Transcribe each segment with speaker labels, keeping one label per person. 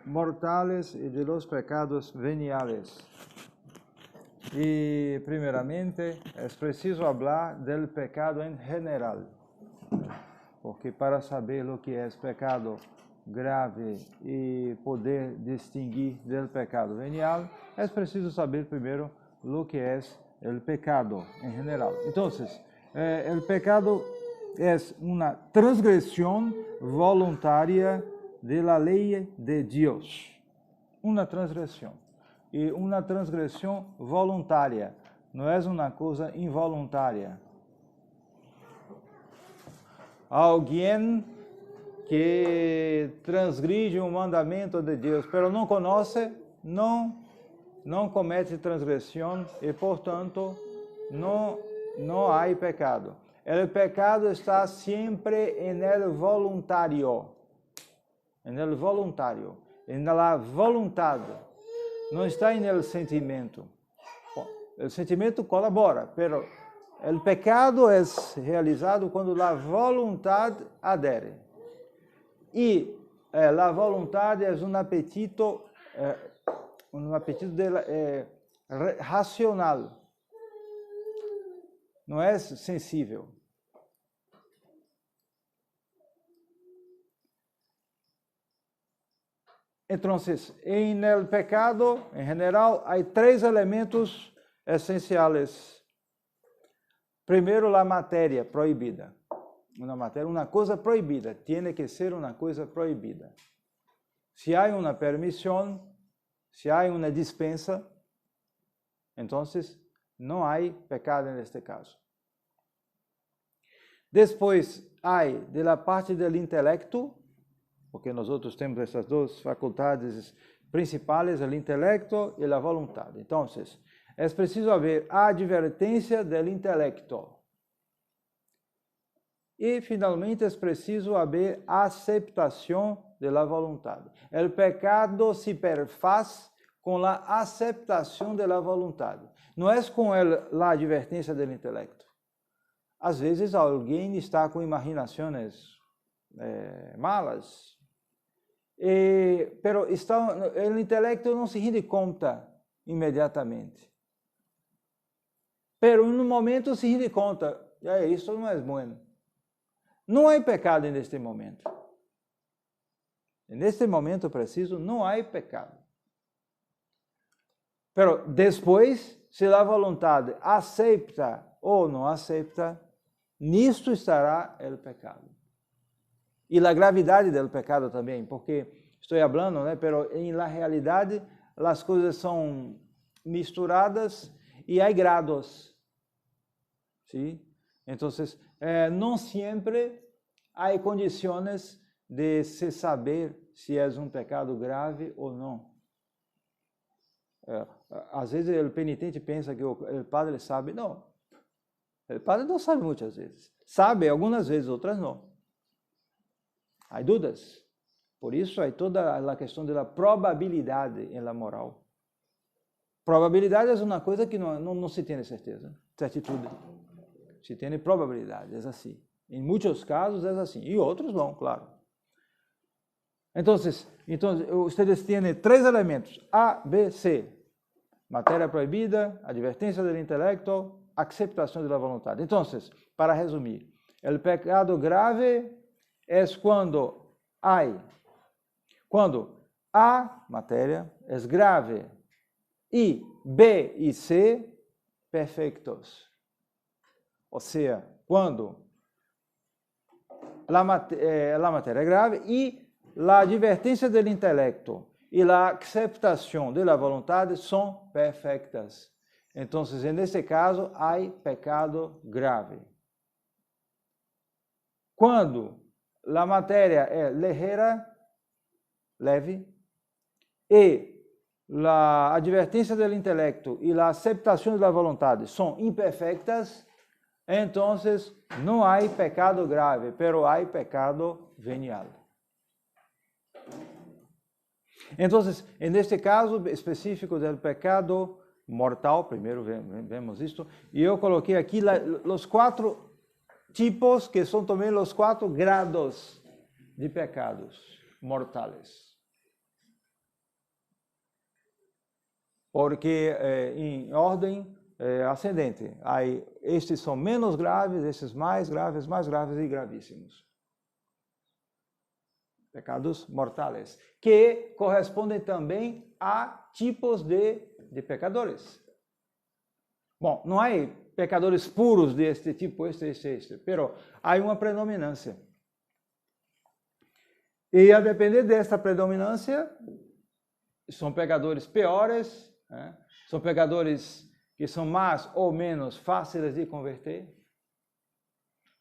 Speaker 1: mortales y de los pecados veniales. Y primeramente es preciso hablar del pecado en general, porque para saber lo que es pecado grave y poder distinguir del pecado venial, es preciso saber primero lo que es el pecado en general. Entonces, el pecado es una transgresión voluntaria de la ley de Dios. Una transgresión. Y una transgresión voluntaria. No es una cosa involuntaria. Alguien que transgride un mandamiento de Dios, pero no conoce, no comete transgresión y por tanto no hay pecado. El pecado está siempre en el voluntario. En el voluntario, en la voluntad. No está en el sentimiento. El sentimiento colabora, pero el pecado es realizado cuando la voluntad adere. Y la voluntad es un apetito racional. No es sensible. Entonces, en el pecado, en general, hay tres elementos esenciales. Primero, la materia prohibida. Una cosa prohibida, tiene que ser una cosa prohibida. Si hay una permisión, si hay una dispensa, entonces no hay pecado en este caso. Después hay de la parte del intelecto, porque nosotros temos essas duas faculdades principais, o intelecto e a vontade. Então, é preciso haver a advertência do intelecto. E, finalmente, é preciso haver a aceitação da vontade. O pecado se perfaz com a aceitação da vontade. Não é com a advertência do intelecto. Às vezes, alguém está com imaginações malas, pero o intelecto não se rende conta imediatamente. Pero em um momento se rende conta, isso não é bom. Não há pecado neste momento. Neste momento preciso, não há pecado. Pero depois, se a vontade aceita ou não aceita, nisto estará o pecado. E a gravidade do pecado também, porque estou falando, pero em la realidade as coisas são misturadas e há grados. ¿Sí? Então, não sempre há condições de se saber se é um pecado grave ou não. Às vezes o penitente pensa que o padre sabe. Não. O padre não sabe muitas vezes. Sabe algumas vezes, outras não. Há dúvidas. Por isso, há toda a questão da probabilidade em la moral. Probabilidade é uma coisa que não se tem certeza, certitude. Se tem probabilidade, é assim. Em muitos casos é assim, e outros não, claro. Então, vocês têm três elementos, A, B, C. Matéria proibida, advertência do intelecto, aceitação da vontade. Então, para resumir, o pecado grave é quando A, matéria, é grave, e B e C, perfeitos. Ou seja, quando a matéria é grave e a advertência do intelecto e a aceitação da vontade são perfeitas. Então, nesse caso, há pecado grave. Quando a matéria é leve, e a advertência do intelecto e a aceitação da vontade são imperfeitas, então não há pecado grave, pero há pecado venial. Então, neste caso específico do pecado mortal, primeiro vemos isto, e eu coloquei aqui os 4 tipos, que são também os 4 grados de pecados mortais. porque em ordem ascendente. Aí, estes são menos graves, estes mais graves e gravíssimos. Pecados mortais, que correspondem também a tipos de pecadores. Bom, não há pecadores puros deste tipo, este, pero há uma predominância. E a depender desta predominância, são pecadores piores, né? São pecadores que são mais ou menos fáceis de converter.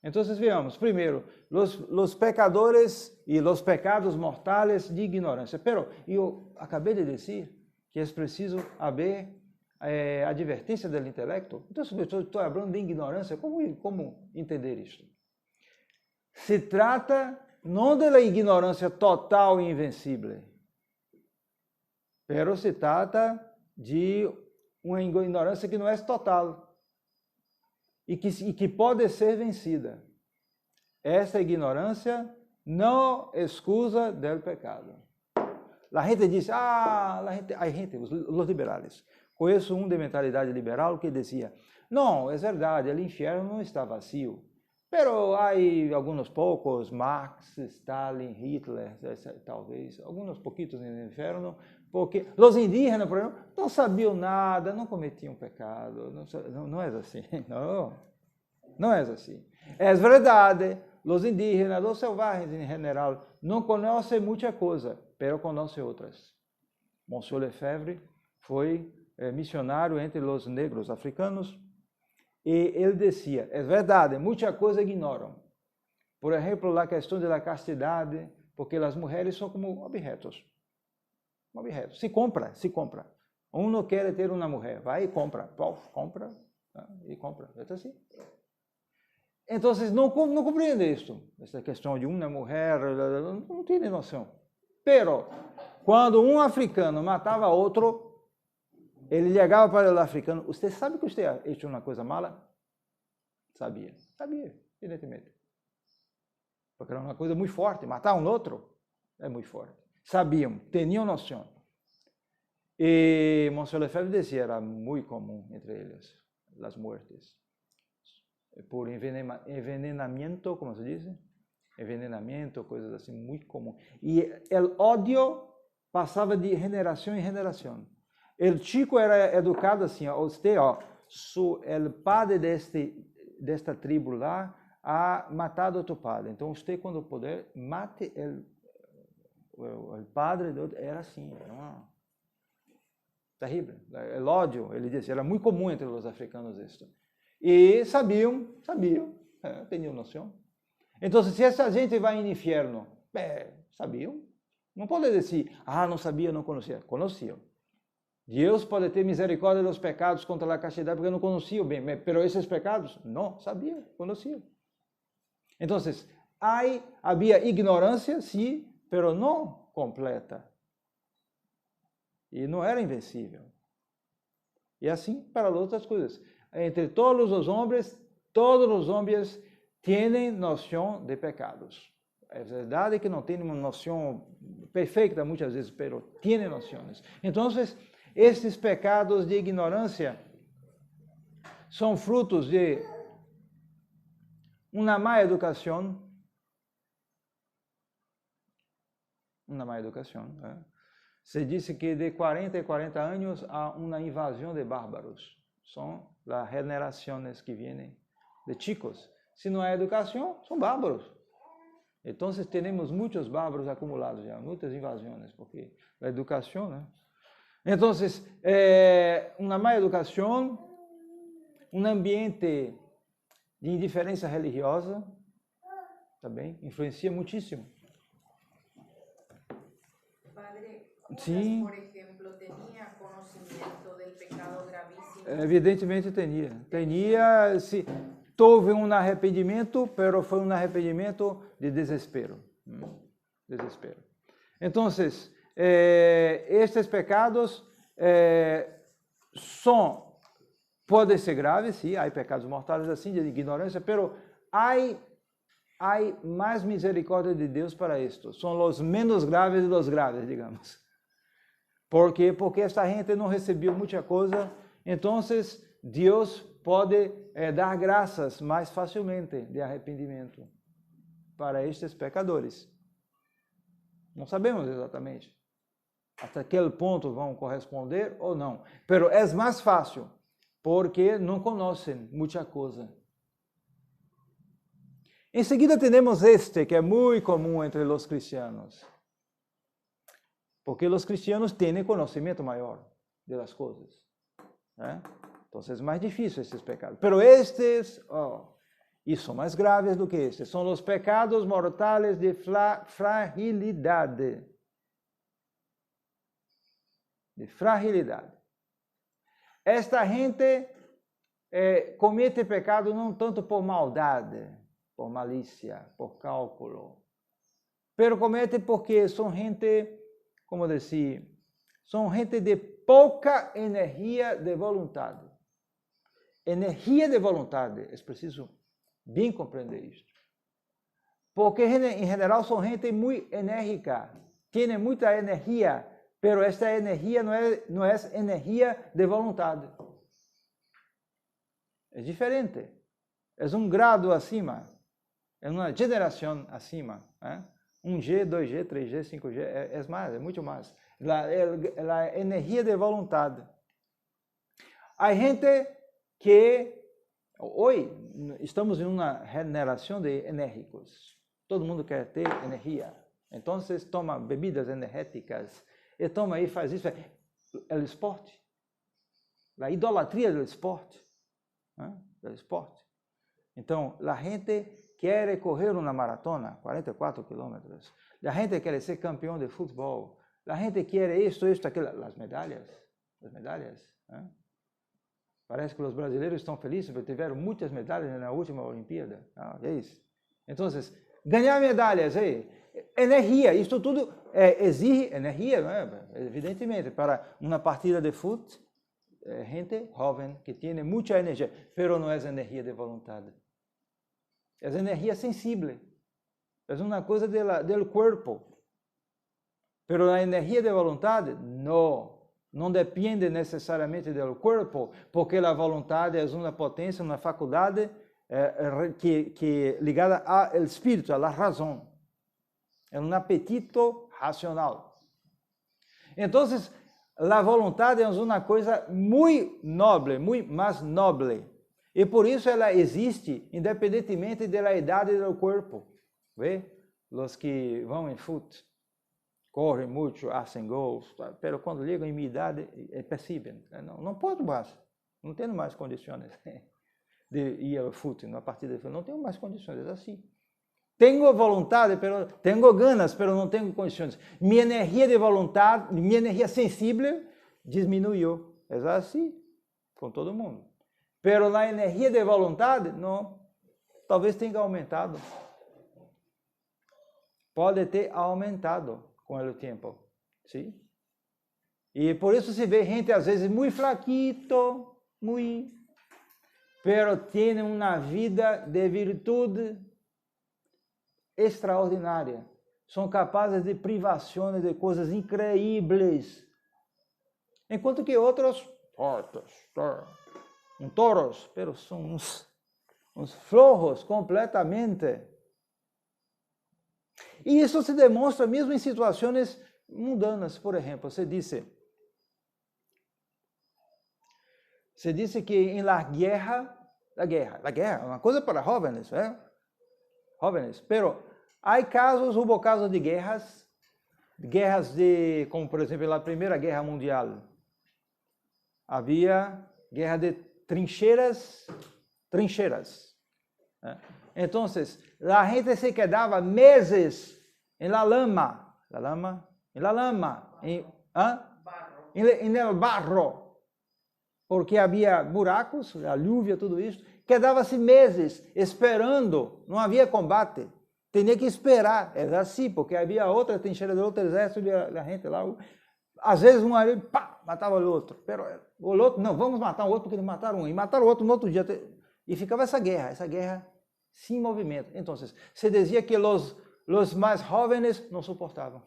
Speaker 1: Então, veamos, primeiro, os pecadores e os pecados mortais de ignorância. Pero eu acabei de dizer que é preciso haver advertência do intelecto. Então, se eu estou falando de ignorância, como entender isto? Se trata não da ignorância total e invencível, pero se trata de uma ignorância que não é total e que pode ser vencida. Essa ignorância não excusa do pecado. A gente diz, os liberais. Conheço um de mentalidade liberal que dizia, não, é verdade, o inferno não está vazio, pero há alguns poucos, Marx, Stalin, Hitler, talvez, alguns pouquitos no inferno, porque os indígenas, por exemplo, não sabiam nada, não cometiam pecado, não é assim, não é assim. É verdade, os indígenas, os selvagens em geral, não conhecem muita coisa, pero conhecem outras. Monsieur Lefebvre foi missionário entre os negros africanos e ele dizia, é verdade, muita coisa ignoram. Por exemplo, a questão da castidade, porque as mulheres são como objetos. Se compra. Um não quer ter uma mulher, vai e compra, compra. É assim. Então, não compreende isso. Essa questão de uma mulher, não tem noção. Pero, quando um africano matava outro, ele chegava para o africano, você sabe que você ha feito uma coisa mala? Sabia, evidentemente. Porque era uma coisa muito forte, matar um outro é muito forte. Sabiam, tinham noção. E Monsieur Lefebvre dizia, era muito comum entre eles, as mortes. Por envenenamento, como se diz? Envenenamento, coisas assim, muito comum. E o ódio passava de geração em geração. O chico era educado assim, você, o padre desta tribo lá ha matado outro padre. Então, você, quando puder, mate o padre. Era assim, era terrível. O ódio, ele disse, era muito comum entre os africanos isso. E sabiam, tinham noção. Então, se essa gente vai no inferno, sabiam. Não pode dizer, não sabia, não conhecia. Conheciam. Deus pode ter misericórdia dos pecados contra a castidade, porque não conheciam bem, mas esses pecados, não, sabiam, conheciam. Então, havia ignorância, sim, pero não completa. E não era invencível. E assim para outras coisas. Entre todos os homens têm noção de pecados. É verdade que não têm uma noção perfeita muitas vezes, pero têm noções. Então, estes pecados de ignorância são frutos de uma má educação. Se diz que de 40 a 40 anos há uma invasão de bárbaros. São as generações que vêm de chicos. Se não há educação, são bárbaros. Então, temos muitos bárbaros acumulados já, muitas invasões, porque a educação, né? Então, uma má educação, um ambiente de indiferença religiosa, também influencia muitíssimo.
Speaker 2: Padre,
Speaker 1: sim.
Speaker 2: Por exemplo, tinha conhecimento do pecado gravíssimo?
Speaker 1: Evidentemente tinha. Se houve um arrependimento, mas foi um arrependimento de desespero. Então, estes pecados podem ser graves, sim, há pecados mortais assim, de ignorância, mas há mais misericórdia de Deus para isto. São os menos graves dos graves, digamos. ¿Por quê? Porque esta gente não recebeu muita coisa, então Deus pode dar graças mais facilmente de arrependimento para estes pecadores. Não sabemos exatamente até aquele ponto vão corresponder ou não. Pero é mais fácil, porque não conhecem muita coisa. Em seguida temos este, que é muito comum entre os cristianos. Porque os cristianos têm conhecimento maior das coisas. Né? Então é mais difícil esses pecados. Pero estes, e são mais graves do que estes. São os pecados mortais de fragilidade. De fragilidade. Esta gente comete pecado não tanto por maldade, por malícia, por cálculo, pero comete porque são gente, como dizer, são gente de pouca energia de vontade. Energia de vontade, é preciso bem compreender isto. Porque, em geral, são gente muito enérgica, tem muita energia, pero esta energia não é energia de vontade. É diferente. É grado acima. É uma geração acima. 1G, 2G, 3G, 5G, é mais, é muito mais. A energia de vontade. Há gente que, hoje, estamos em uma geração de enérgicos. Todo mundo quer ter energia. Então, toma bebidas energéticas, e toma e faz isso. É o esporte. A idolatria do esporte. Do esporte. Então, a gente quer correr uma maratona, 44 quilômetros. A gente quer ser campeão de futebol. A gente quer isto, aquilo. As medalhas. Parece que os brasileiros estão felizes porque tiveram muitas medalhas na última Olimpíada. É isso. Então, ganhar medalhas, energia, isso tudo exige energia, evidentemente, para uma partida de futebol, gente jovem que tem muita energia, pero não é energia de vontade. É energia sensível. É uma coisa do corpo. Pero a energia de vontade, não depende necessariamente do corpo, porque a vontade é uma potência, uma faculdade que ligada ao espírito, à razão. É um apetito racional. Então, a vontade é uma coisa muito nobre, muito mais nobre. E por isso ela existe independentemente da idade do corpo. Vê? Os que vão em futebol, correm muito, fazem gols, mas quando chegam em minha idade, percebem. Não posso mais, não tenho mais condições de ir ao futebol, na partida de futebol. Não tenho mais condições, é assim. Tenho vontade, tenho ganas, mas não tenho condições. Minha energia de vontade, minha energia sensível diminuiu. É assim, com todo mundo. Pero na energia de vontade, não. Talvez tenha aumentado. Pode ter aumentado com o tempo. Sim? E por isso se vê gente, às vezes, muito flaquito, pero tem uma vida de virtude extraordinária. São capazes de privações de coisas incríveis. Enquanto que outros, toros, pero são uns flojos completamente. E isso se demonstra mesmo em situações mundanas. Por exemplo, se disse que em la guerra é uma coisa para jovens, Jóvenes, pero há casos, hubo casos de guerras como por exemplo na Primeira Guerra Mundial. Havia guerra de trincheiras. Então, a gente se quedava meses em la lama, em el barro, porque havia buracos, a lluvia, tudo isso. Quedava-se meses esperando, não havia combate. Tinha que esperar, era assim, porque havia outra trincheira de outro exército, a gente lá, às vezes um ali, matava o outro. Pero o outro, não, vamos matar o outro porque eles mataram um, e mataram o outro no outro dia. E ficava essa guerra sem movimento. Então, se dizia que os mais jovens não suportavam.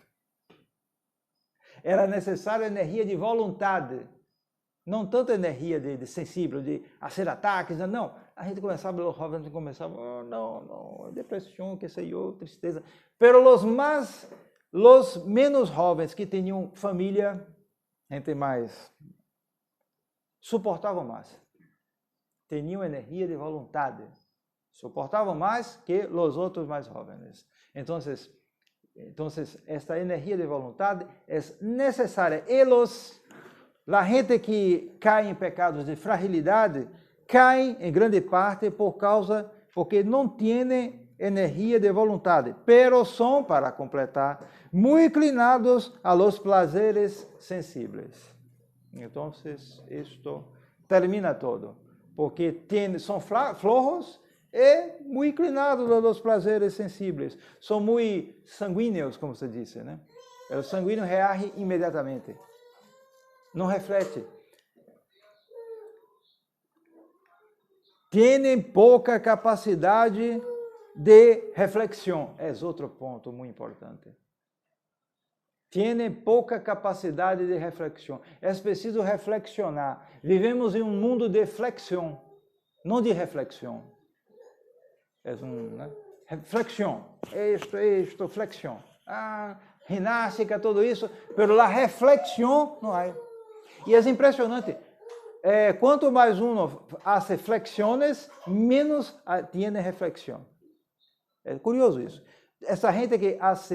Speaker 1: Era necessária energia de vontade. Não tanto energia de sensível, de hacer ataques, não. A gente começava, os jovens começavam, oh, não, depressão, que sei eu, tristeza. Pero los menos jovens que tinham família, gente mais, suportavam mais. Tinham energia de vontade. Suportavam mais que os outros mais jovens. Então, esta energia de vontade é necessária. A gente que cai em pecados de fragilidade, cai em grande parte porque não tem energia de vontade, pero são, para completar, muito inclinados a los placeres sensibles. Então, isto termina todo, porque são flojos e muito inclinados a los placeres sensibles. São muito sanguíneos, como se diz, né? O sanguíneo reage imediatamente. Não reflete. Tem pouca capacidade de reflexão. É outro ponto muito importante. Tem pouca capacidade de reflexão. É preciso reflexionar. Vivemos em um mundo de flexão, não de reflexão. Reflexão. Isto, flexão. Ginástica, tudo isso, mas a reflexão não há. E é impressionante, quanto mais faz flexões, menos tem reflexão. É curioso isso. Essa gente que faz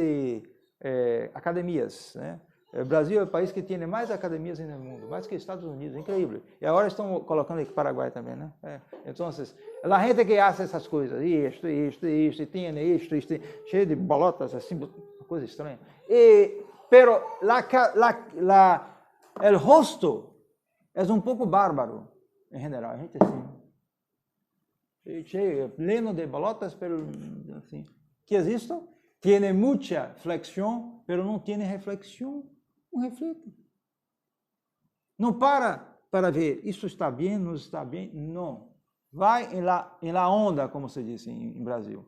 Speaker 1: academias, né? O Brasil é o país que tem mais academias no mundo, mais que Estados Unidos, incrível. E agora estão colocando aqui Paraguai também, né? Então, a gente que faz essas coisas, isto, e tem isto, cheio de bolotas, assim, coisa estranha. Pero o rosto é pouco bárbaro, em geral. A gente assim, cheio, pleno de bolotas, pero assim. Que é isto? Tem muita flexão, pero não tem reflexão. Não reflete. Não para ver, isso está bem, não está bem. Não. Vai em la onda, como se diz em Brasil.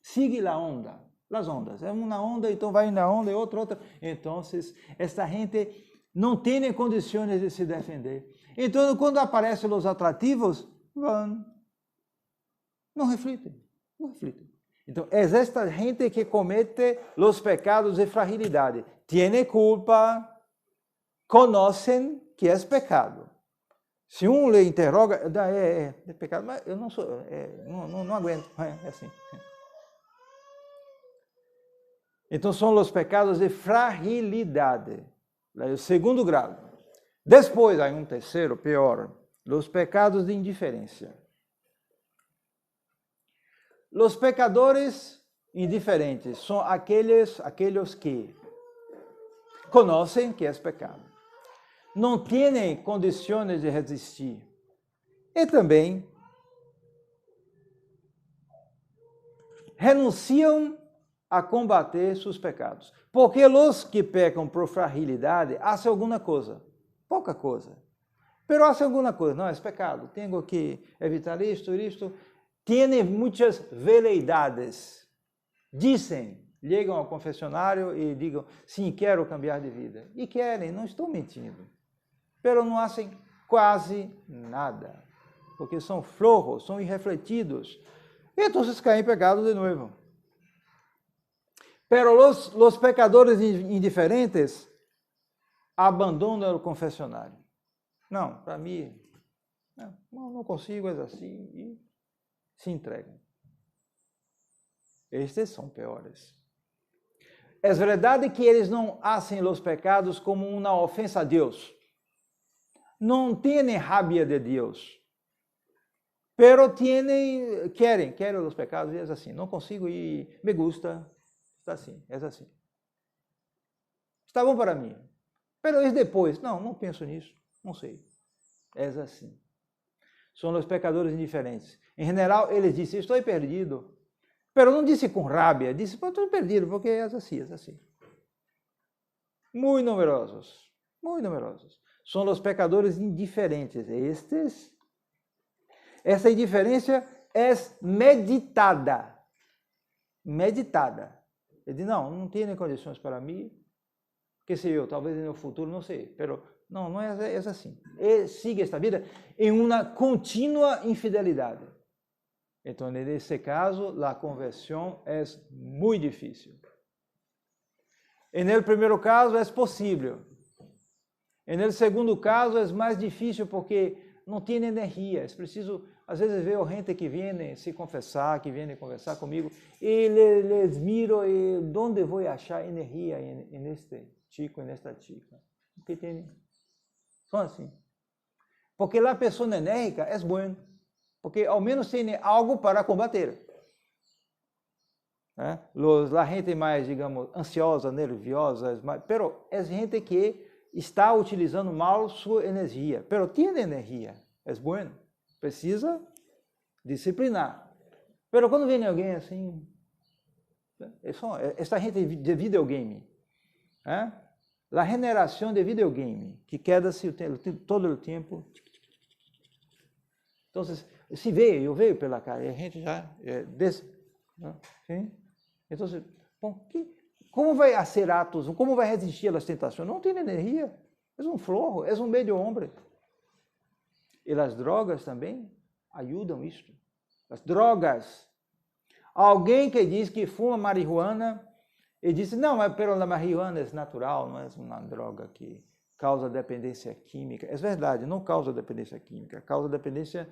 Speaker 1: Sigue la onda. As ondas. É uma onda, então vai na onda, e outra. Então, essa gente não tem condições de se defender. Então, quando aparecem os atrativos, não refletem. Então, é esta gente que comete os pecados de fragilidade. Tem culpa, conhecem que é pecado. Se lhe interroga, é pecado, mas eu não sou, não aguento. É assim. Então, são os pecados de fragilidade, o segundo grau. Depois, há terceiro, pior, os pecados de indiferença. Os pecadores indiferentes são aqueles que conhecem que é pecado, não têm condições de resistir e também renunciam a combater seus pecados. Porque os que pecam por fragilidade fazem alguma coisa, pouca coisa, mas fazem alguma coisa. Não, é pecado, tenho que evitar isto. Tem muitas veleidades. Dizem, chegam ao confessionário e digam, sim, quero cambiar de vida. E querem, não estou mentindo. Mas não fazem quase nada, porque são flojos, são irrefletidos. E então caem em pecado de novo. Pero los pecadores indiferentes abandonam o confessionário. Não, para mim, não consigo, é assim, e se entregam. Estes são piores. É verdade que eles não fazem os pecados como uma ofensa a Deus. Não têm rabia de Deus. Pero querem os pecados e é assim. Não consigo e me gusta. Está assim, é assim. Está bom para mim. Pero isso depois. Não penso nisso. Não sei. É assim. São os pecadores indiferentes. Em geral, eles dizem, estou perdido. Pero não disse com rabia, disse, estou perdido, porque é assim. Muito numerosos. São os pecadores indiferentes. Essa indiferença é meditada. Ele diz, não tem condições para mim, qué sé yo, talvez no futuro, não sei, pero não é assim. Sigue esta vida em uma contínua infidelidade. Então, nesse caso, a conversão é muito difícil. No primeiro caso, é possível. No segundo caso, é mais difícil porque não tem energia. É preciso, às vezes, ver gente que vem se confessar, que vem conversar comigo, e les miro e onde vou achar energia neste chico, nesta chica? Porque tem. São assim. Porque a pessoa enérgica é boa, porque ao menos tem algo para combater. A gente mais, digamos, ansiosa, nerviosa, pero é gente que está utilizando mal sua energia, pero tem energia, é bom, precisa disciplinar. Pero quando vem alguém assim, esta gente de videogame, a generação de videogame, que queda-se todo o tempo. Então, se eu vejo pela cara, e a gente já sim? Então, bom, como vai ser atos, como vai resistir às tentações? Não tem energia, é um flojo, é um meio homem. E as drogas também ajudam isto. As drogas. Alguém que diz que fuma marihuana e diz, não, mas a marihuana é natural, não é uma droga que causa dependência química. É verdade, não causa dependência química, causa dependência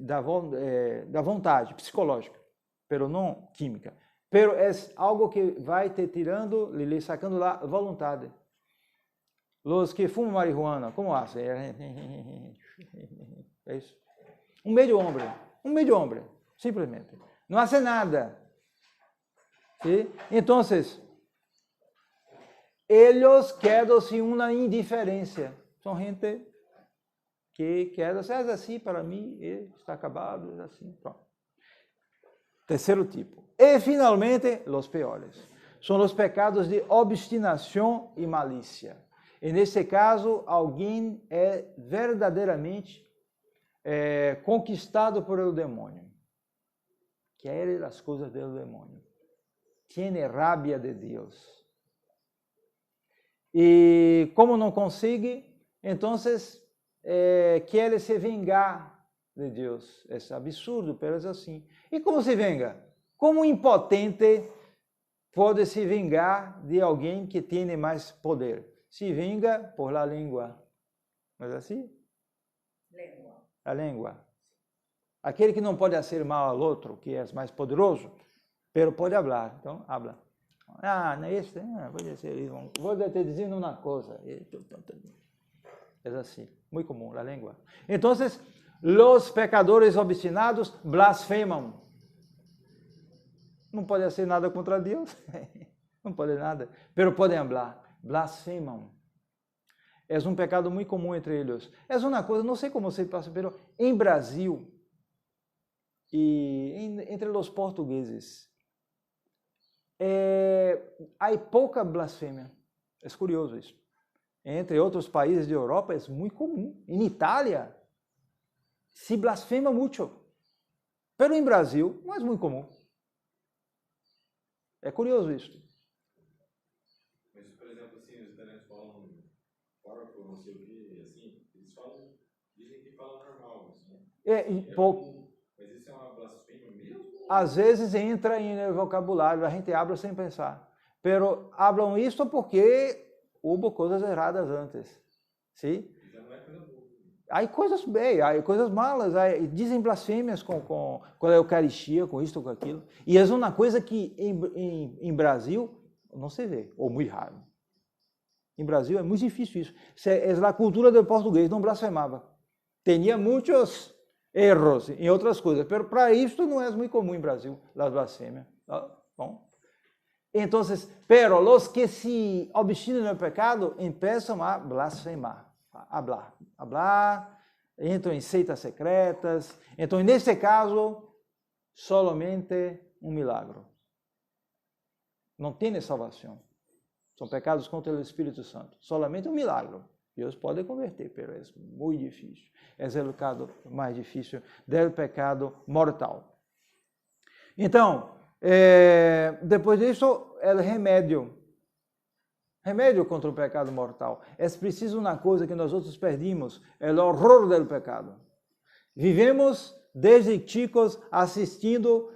Speaker 1: da vontade psicológica, pero não química. Pero é algo que vai te tirando, lhe sacando lá a vontade. Os que fumam marihuana, como fazem? É isso. Um meio homem, simplesmente. Não hace nada. ¿Sí? Então, eles quedam-se uma indiferença. São gente que queda-se assim, para mim, está acabado, assim, pronto. Terceiro tipo. E, finalmente, os piores. São os pecados de obstinação e malícia. E, nesse caso, alguém é verdadeiramente conquistado por o demônio. Quer as coisas do demônio. Tem rabia de Deus. E como não consegue, então quer se vingar de Deus. É absurdo, mas é assim. E como se vinga? Como um impotente pode se vingar de alguém que tem mais poder? Se vinga por la língua. Não é assim?
Speaker 2: Lengua.
Speaker 1: A língua. Aquele que não pode fazer mal ao outro, que é mais poderoso, pero pode falar. Então, habla. Vou te dizer uma coisa. É assim, muito comum, a língua. Então, os pecadores obstinados blasfemam. Não pode fazer nada contra Deus. Não pode nada. Pero podem falar. Blasfemam. É um pecado muito comum entre eles. É uma coisa, não sei como se passa, pero em Brasil e entre os portugueses, há pouca blasfêmia. É curioso isso. Entre outros países de Europa é muito comum. Em Itália se blasfema muito. Pero em Brasil não é muito comum. É curioso isso.
Speaker 3: Mas, por exemplo, assim, os italianos falam porco, não sei o que, assim, eles falam, dizem que falam normal, assim. Mas isso é uma blasfêmia mesmo?
Speaker 1: Às vezes entra em vocabulário, a gente habla sem pensar. Pero hablam isso porque houve coisas erradas antes. Sim?
Speaker 3: Já não é coisa boa.
Speaker 1: Há coisas bem, há coisas malas, dizem blasfêmias com a Eucaristia, com isto, com aquilo. E é uma coisa que em Brasil não se vê, ou muito raro. Em Brasil é muito difícil isso. É a cultura do português, não blasfemava. Tinha muitos erros em outras coisas, mas para isso não é muito comum em Brasil, as blasfêmias. Bom. Então, pero los que se obstinam no pecado começam a blasfemar, a hablar, entram em seitas secretas. Então, nesse caso, solamente um milagro. Não tem salvação. São pecados contra o Espírito Santo. Solamente um milagre. Deus pode converter, mas é muito difícil. É o pecado mais difícil do pecado mortal. Então, depois disso, é o remédio. remédio contra o pecado mortal. É preciso uma coisa que nós outros perdimos, é o horror do pecado. Vivemos desde chicos assistindo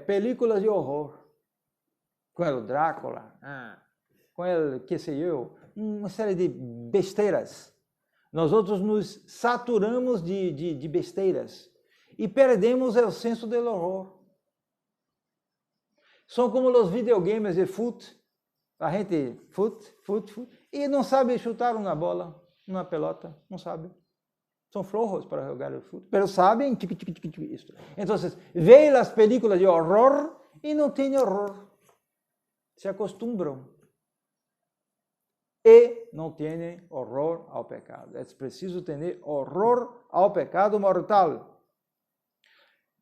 Speaker 1: películas de horror. Com o Drácula, com o, que sei eu, uma série de besteiras. Nós outros nos saturamos de besteiras e perdemos o senso do horror. São como os videogames de fute. A gente fute, e não sabe chutar uma bola, uma pelota, não sabe. São flojos para jogar o fute, mas sabem isso. Então, veem as películas de horror e não têm horror. Se acostumbram. E não têm horror ao pecado. É preciso ter horror ao pecado mortal.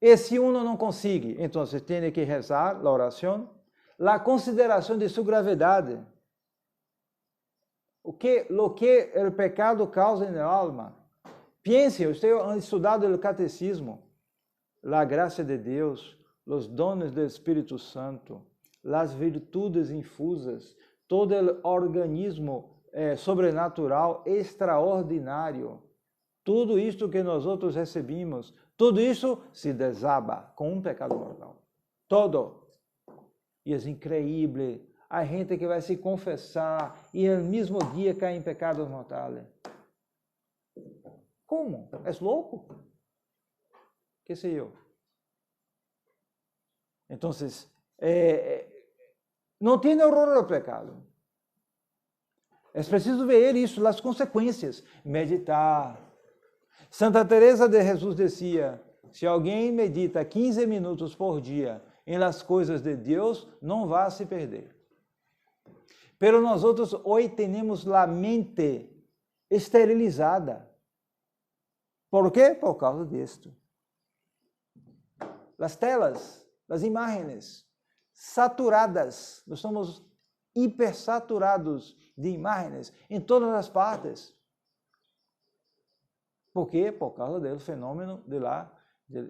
Speaker 1: E se uno não consegue, então tem que rezar a oração, a consideração de sua gravidade. O que o pecado causa na alma. Pense, usted ha estudado o catecismo, a graça de Deus, os dones do Espírito Santo, as virtudes infusas, todo o organismo sobrenatural extraordinário. Tudo isto que nós outros recebemos, tudo isso se desaba com um pecado mortal. Todo. E é incrível. A gente que vai se confessar e no mesmo dia cai em pecados mortais. Como? És louco? Que sei eu? Então, não tem horror ao pecado. É preciso ver isso, as consequências. Meditar. Santa Teresa de Jesus dizia, se alguém medita 15 minutos por dia em las coisas de Deus, não vai se perder. Pero nós outros hoje temos a mente esterilizada. Por quê? Por causa disto. As telas, as imagens, saturadas. Nós somos hipersaturados de imagens em todas as partes. Por quê? Por causa do fenômeno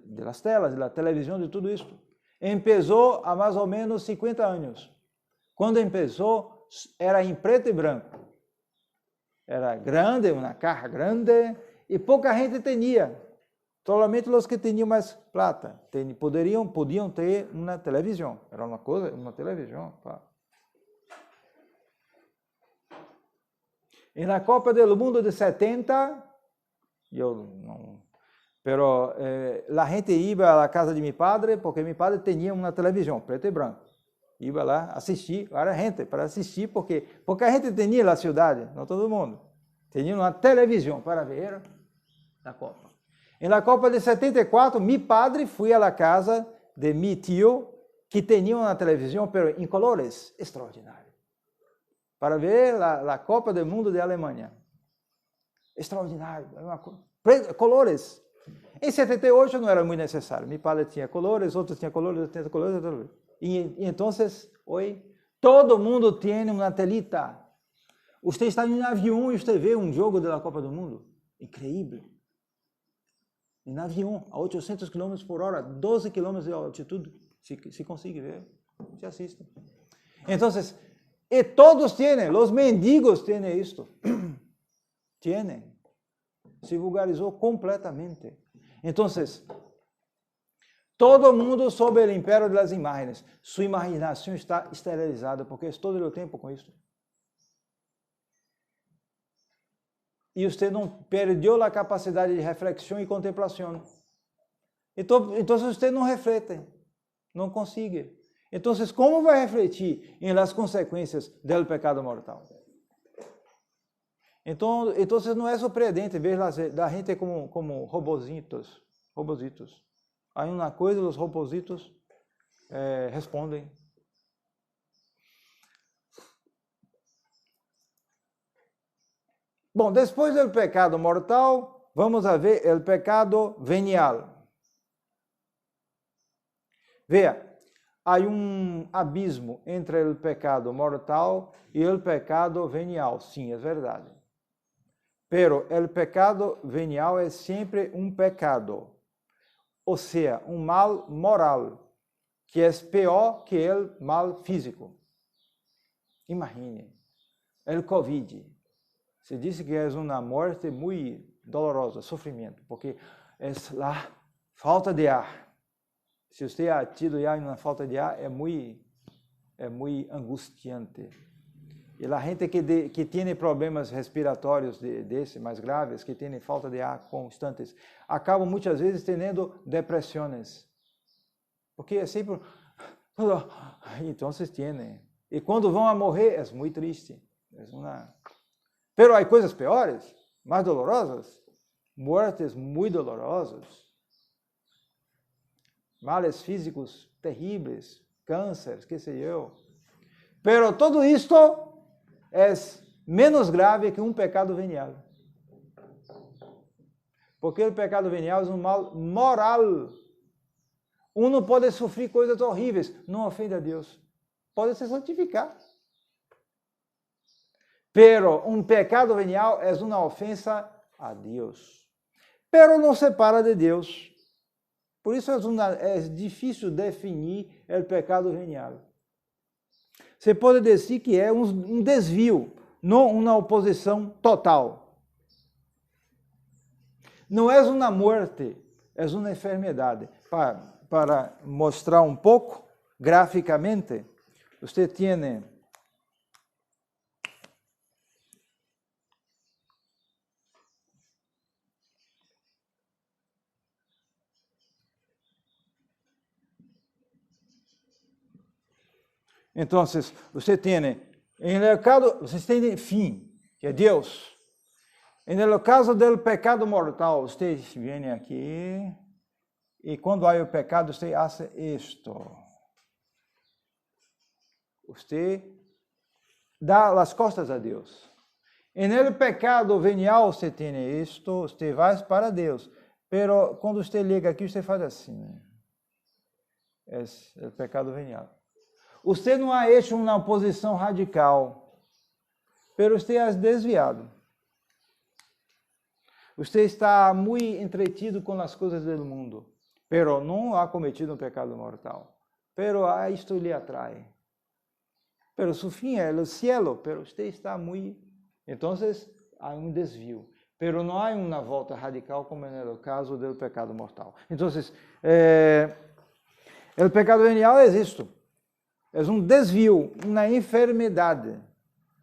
Speaker 1: das telas, da televisão, de tudo isso. Começou há mais ou menos 50 anos. Quando começou, era em preto e branco. Era grande, uma caja grande, e pouca gente tinha. Somente os que tinham mais plata podiam ter uma televisão. Era uma televisão. Pá. E na Copa do Mundo de 70, a gente ia à casa de meu padre, porque meu padre tinha uma televisão, preto e branco. Ia lá assistir, era gente para assistir, porque a gente tinha na cidade, não todo mundo. Tinha uma televisão para ver a Copa. E na Copa de 74, meu padre foi à casa de meu tio, que tinha uma televisão, mas em colores extraordinários, para ver a Copa do Mundo de Alemanha. Extraordinário, colores. Em 78 não era muito necessário. Meu padre tinha colores, outros tinham colores, outros tinham colores. E então, hoje, todo mundo tem uma telita. Você está em um avião e você vê um jogo da Copa do Mundo. Incrível. Em avião, a 800 km por hora, 12 km de altitude. Se consegue ver, se assiste. Então, e todos têm, os mendigos têm isto. Têm. Se vulgarizou completamente. Então, todo mundo sob o império das imagens. Sua imaginação está esterilizada, porque é todo o tempo com isso. E você não perdeu a capacidade de reflexão e contemplação. Então você não reflete, não consegue. Então, como vai refletir em las consequências do pecado mortal? Então não é surpreendente ver a gente como robozitos. Aí uma coisa, os robozitos respondem. Bom, depois do pecado mortal, vamos a ver o pecado venial. Veja, há um abismo entre o pecado mortal e o pecado venial. Sim, é verdade. Pero o pecado venial é sempre um pecado, ou seja, um mal moral, que é pior que o mal físico. Imagine, o Covid. Se diz que é uma morte muito dolorosa, sofrimento, porque é lá falta de ar. Se você ha tido já uma falta de ar, é muito angustiante. E a gente que tem problemas respiratórios mais graves, que tem falta de ar constantes, acabam muitas vezes tendo depressões. Porque é sempre... Então, vocês têm. E quando vão a morrer, é muito triste. Pero há coisas piores, mais dolorosas, mortes muito dolorosas, males físicos terríveis, câncer, que sei eu. Pero tudo isto é menos grave que um pecado venial. Porque o pecado venial é um mal moral. Uno pode sofrer coisas horríveis, não ofende a Deus. Pode se santificar. Pero um pecado venial é uma ofensa a Deus. Pero não separa de Deus. Por isso é difícil definir o pecado venial. Você pode dizer que é um desvio, não uma oposição total. Não é uma morte, é uma enfermidade. Para mostrar um pouco, graficamente, você tem então, você tem, vocês têm fim, que é Deus. No caso do pecado mortal, você vem aqui, e quando há o pecado, você faz isto. Você dá as costas a Deus. E no pecado venial, você tem isto, você vai para Deus. Pero quando você liga aqui, você faz assim. É o pecado venial. Você não ha hecho uma oposição radical, pero você é desviado. Você está muito entretido com as coisas do mundo, pero não ha cometido um pecado mortal. Pero a isto lhe atrai. Pero su fim é o cielo, pero você está muito... Então, há um desvio. Pero não há uma volta radical como no caso do pecado mortal. Então, o pecado venial é isto. É um desvio, uma enfermidade,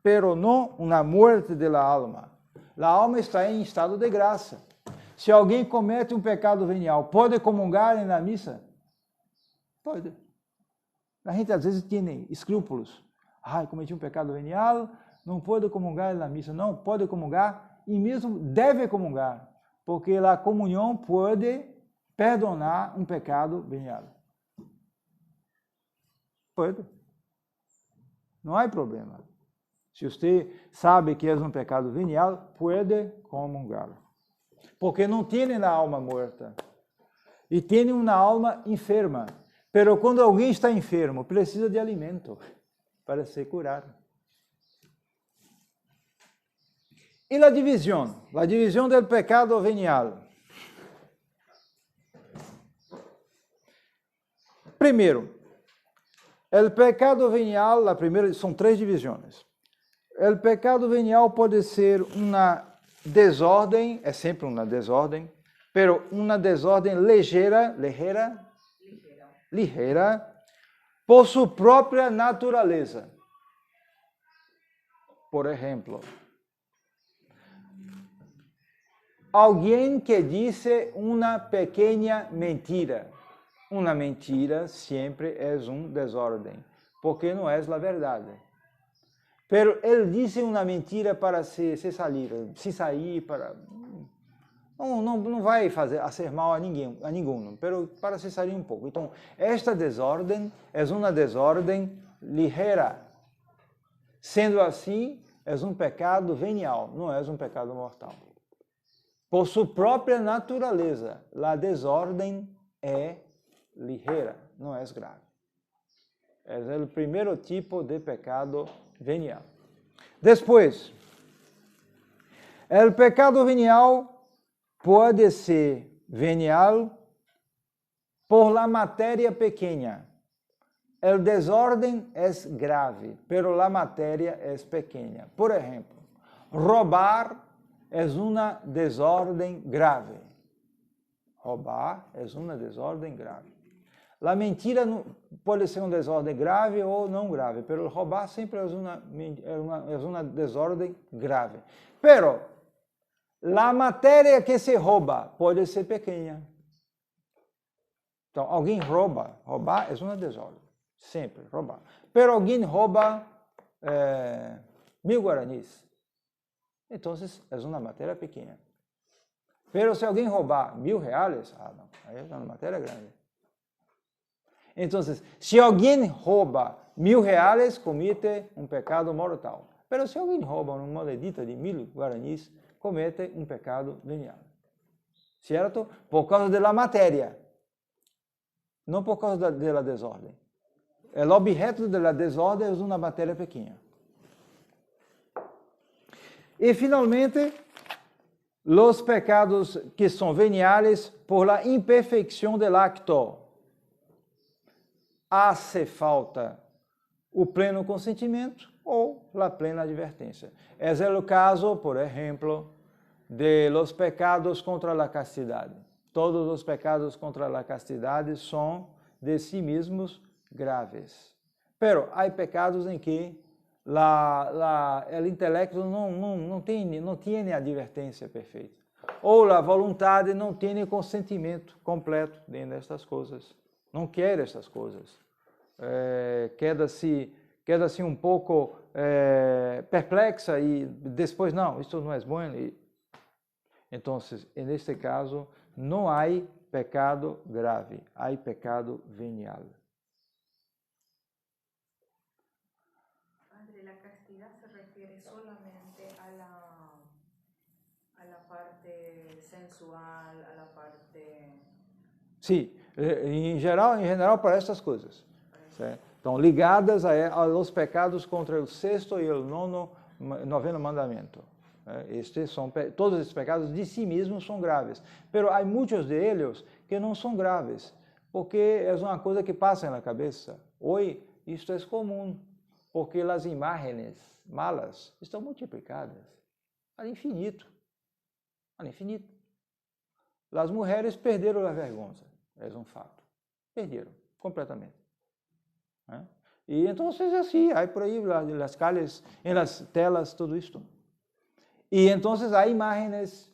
Speaker 1: pero não uma morte da alma. A alma está em estado de graça. Se alguém comete um pecado venial, pode comungar na missa? Pode. A gente às vezes tem escrúpulos. Cometi um pecado venial, não pode comungar na missa. Não, pode comungar e mesmo deve comungar, porque a comunhão pode perdonar um pecado venial. Pode. Não há problema. Se você sabe que é um pecado venial, pode comungar. Porque não tem a alma morta. E tem uma alma enferma. Pero quando alguém está enfermo, precisa de alimento para se curar. E a divisão do pecado venial. Primeiro, o pecado venial, são 3 divisões. O pecado venial pode ser uma desordem, é sempre uma desordem, pero uma desordem ligeira, por sua própria natureza. Por exemplo, alguém que disse uma pequena mentira. Uma mentira sempre é um desordem, porque não é a verdade. Pero ele disse uma mentira para se sair, para... Não vai fazer mal a ninguém, pero para se sair um pouco. Então, esta desordem é uma desordem ligeira. Sendo assim, é um pecado venial, não é um pecado mortal. Por sua própria natureza, a desordem é ligeira, não é grave. É o primeiro tipo de pecado venial. Depois, o pecado venial pode ser venial por la matéria pequena. o desordem é grave, pero a matéria é pequena. Por exemplo, roubar é uma desordem grave. Roubar é uma desordem grave. A mentira pode ser uma desordem grave ou não grave, pero roubar sempre é uma desordem grave. Pero a matéria que se rouba pode ser pequena. Então, alguém rouba. Roubar é uma desordem. Sempre roubar. Pero alguém rouba 1000 guaranis. Então, é uma matéria pequena. Pero se alguém roubar 1000 reais, não, aí é uma matéria grande. Então, se alguém rouba 1000 reais, comete um pecado mortal. Pero se alguém rouba uma monedita de 1000 guaranis, comete um pecado venial. Certo? Por causa da matéria. Não por causa da desordem. O objeto da desordem é uma matéria pequena. E, finalmente, os pecados que são veniales por la imperfeição del acto. Hace falta o pleno consentimento ou a plena advertência. Esse é o caso, por exemplo, de los pecados contra a castidade. Todos os pecados contra a castidade são de si mesmos graves. Pero há pecados em que o intelecto não tem advertência perfeita. Ou a vontade não tem consentimento completo dentro destas coisas. Não quer estas coisas. Queda-se um pouco perplexa e depois, não, isso não é bom. Então, neste caso, não há pecado grave, há pecado venial.
Speaker 2: Padre, la castidad se refiere solamente a la parte sensual, a la parte...
Speaker 1: Sim, em geral para estas coisas. Certo? Então, ligadas aos pecados contra o sexto e o noveno mandamento. Todos esses pecados de si mesmos são graves. Mas há muitos deles que não são graves, porque é uma coisa que passa na cabeça. Hoje, isto é comum, porque as imagens malas estão multiplicadas ao infinito. Ao infinito. As mulheres perderam a vergonha, é um fato. Perderam, completamente. E então, assim, há por aí, nas calles, nas telas, tudo isto. E então há imagens,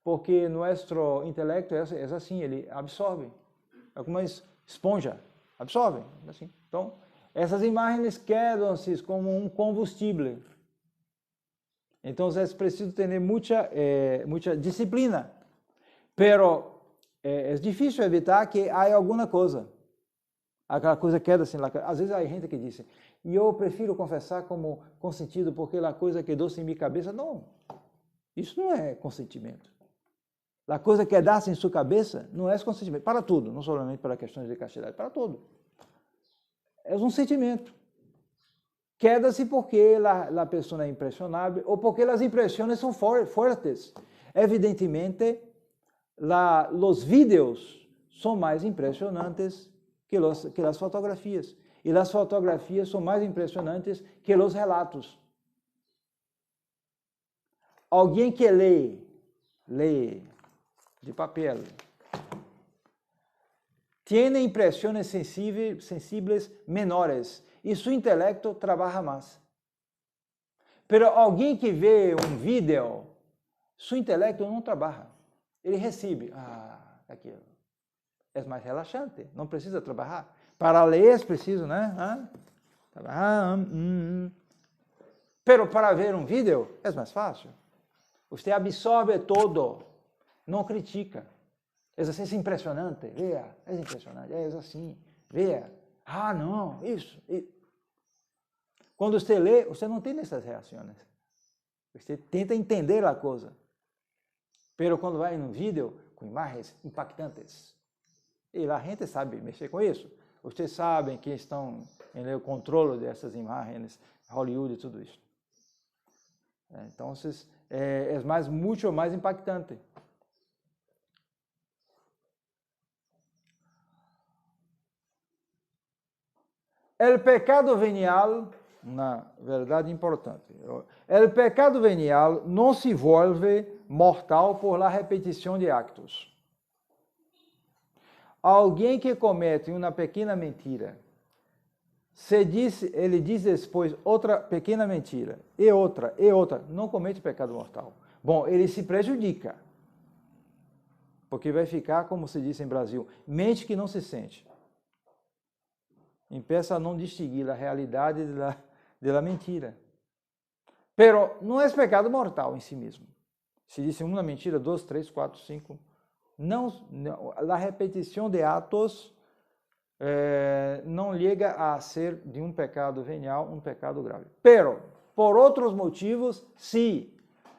Speaker 1: porque nosso intelecto é assim, ele absorve, é como uma esponja, absorve, assim. Então, essas imagens quedam-se como um combustível. Então, é preciso ter muita disciplina, pero é difícil evitar que há alguma coisa. Aquela coisa queda assim. Às vezes há gente que diz, e eu prefiro confessar como consentido, porque a coisa quedou-se em minha cabeça. Não, isso não é consentimento. A coisa que queda-se em sua cabeça não é consentimento. Para tudo, não somente para questões de castidade, para tudo. É um sentimento. Queda-se porque a pessoa é impressionável ou porque as impressões são fortes. Evidentemente, os vídeos são mais impressionantes que as fotografias. E as fotografias são mais impressionantes que os relatos. Alguém que lê de papel, tem impressões sensíveis menores e seu intelecto trabalha mais. Pero alguém que vê um vídeo, seu intelecto não trabalha. Ele recebe, aquilo. É mais relaxante, não precisa trabalhar. Para ler é preciso, né? Pero para ver um vídeo é mais fácil. Você absorve todo, não critica. É assim, é impressionante, veja, é impressionante, é assim, veja. Não, isso. Quando você lê, você não tem essas reações. Você tenta entender a coisa. Pero quando vai no vídeo, com imagens impactantes, e a gente sabe mexer com isso. Vocês sabem que estão no controle dessas imagens, Hollywood e tudo isso. Então, é muito mais impactante. o pecado venial, uma verdade importante, o pecado venial não se volve mortal por la repetição de actos. Alguém que comete uma pequena mentira, ele diz depois outra pequena mentira, e outra, não comete pecado mortal. Bom, ele se prejudica, porque vai ficar, como se diz em Brasil, mente que não se sente. Empieza a não distinguir a realidade da mentira. Pero não é pecado mortal em si mesmo. Se diz uma mentira, 2, 3, 4, 5... Não, a repetição de atos não chega a ser de um pecado venial um pecado grave. Pero, por outros motivos, sim,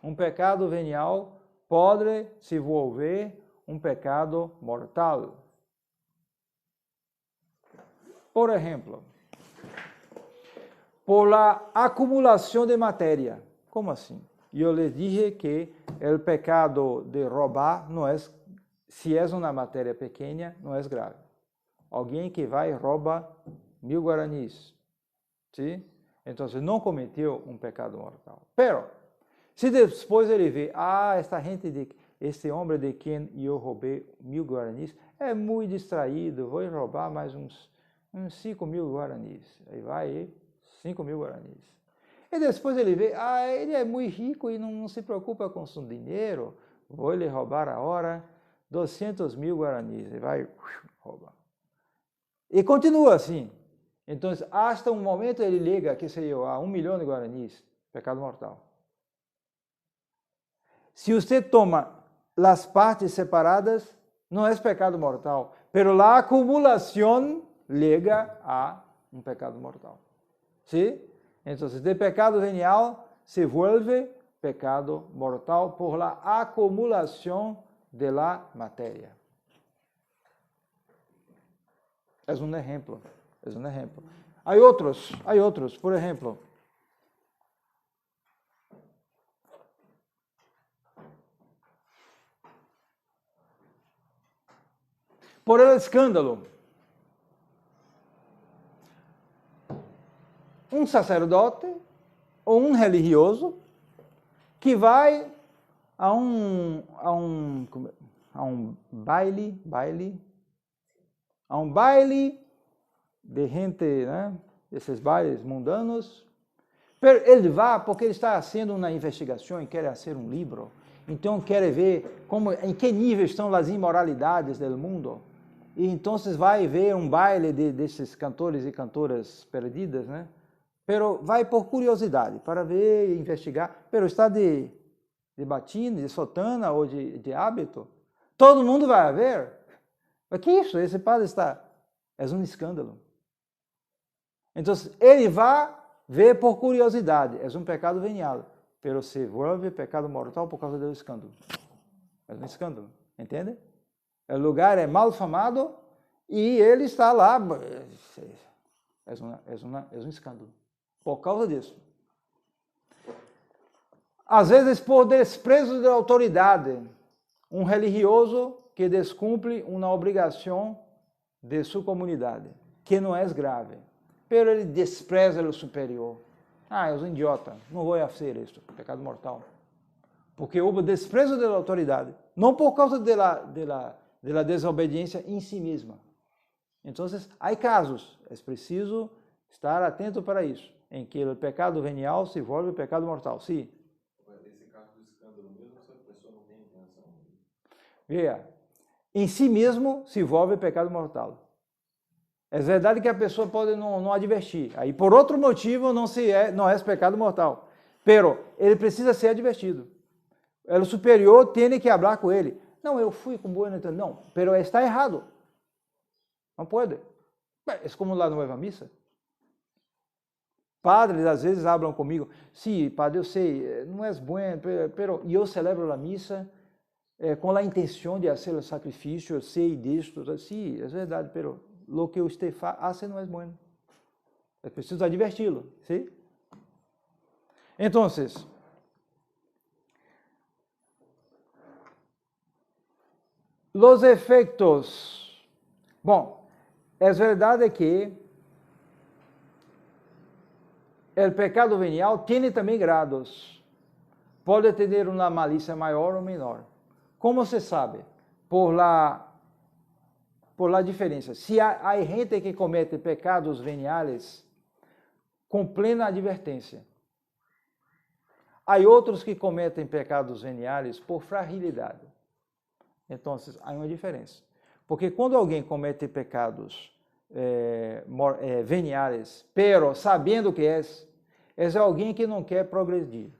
Speaker 1: um pecado venial pode se volver um pecado mortal. Por exemplo, por la acumulação de matéria. Como assim? Eu lhes dije que o pecado de roubar não é, se é uma matéria pequena, não é grave. Alguém que vai e rouba 1000 guaranis, ¿sí? Então não cometeu um pecado mortal. Pero, se depois ele vê, este homem de quem eu roubei 1000 guaranis, é muito distraído, vou roubar mais uns 5.000 guaranis. Aí vai 5.000 guaranis. E depois ele vê, ele é muito rico e não se preocupa com seu dinheiro, vou lhe roubar agora 200.000 guaranis. E vai roubar. E continua assim. Então, hasta um momento ele liga, que sei eu, a 1 milhão de guaranis, pecado mortal. Se você toma as partes separadas, não é pecado mortal, pero a acumulação liga a um pecado mortal. ¿Sí? Então, de pecado venial se vuelve pecado mortal por la acumulação de la matéria. É um exemplo. Há outros, por exemplo. Por el escândalo. Um sacerdote ou um religioso que vai a um baile de gente, né, esses bailes mundanos. Ele vai porque ele está fazendo uma investigação e quer fazer um livro. Então quer ver em que nível estão as imoralidades do mundo. E então vai ver um baile desses cantores e cantoras perdidas, né? Pero vai por curiosidade, para ver e investigar. Pero está de batina, de sotana ou de hábito. Todo mundo vai ver. Mas que isso? Esse padre está... É um escândalo. Então, ele vai ver por curiosidade. É um pecado venial. Pero se vuelve pecado mortal por causa do escândalo. É um escândalo. Entende? O lugar é mal famado e ele está lá. É um escândalo. Por causa disso. Às vezes, por desprezo da autoridade, um religioso que descumpre uma obrigação de sua comunidade, que não é grave, pero ele despreza o superior. É um idiota, não vou fazer isso, pecado mortal. Porque houve desprezo da autoridade, não por causa da desobediência em si mesma. Então, há casos, é preciso estar atento para isso, em que o pecado venial se volve pecado mortal. Sim.
Speaker 3: Esse caso do escândalo, mesmo se a pessoa não tem intenção.
Speaker 1: Veja, em si mesmo se volve pecado mortal. É verdade que a pessoa pode não advertir. Aí, por outro motivo, não é pecado mortal. Pero ele precisa ser advertido. O superior tem que falar com ele. Não, eu fui com boa intenção. Não, pero está errado. Não pode. É como lá no Eva Missa. Padres, às vezes, falam comigo, sim, padre, eu sei, não é bom, pero eu celebro a missa com a intenção de fazer o sacrifício, eu sei disto, sim, é verdade, pero lo que usted hace não é bom. É preciso adverti-lo, sim? Então, os efeitos. Bom, é verdade que o pecado venial tem também grados. Pode ter uma malícia maior ou menor. Como se sabe? Por la diferença. Se há gente que comete pecados veniales com plena advertência, há outros que cometem pecados veniales por fragilidade. Então, há uma diferença. Porque quando alguém comete pecados veniales, pero sabendo que é alguém que não quer progredir.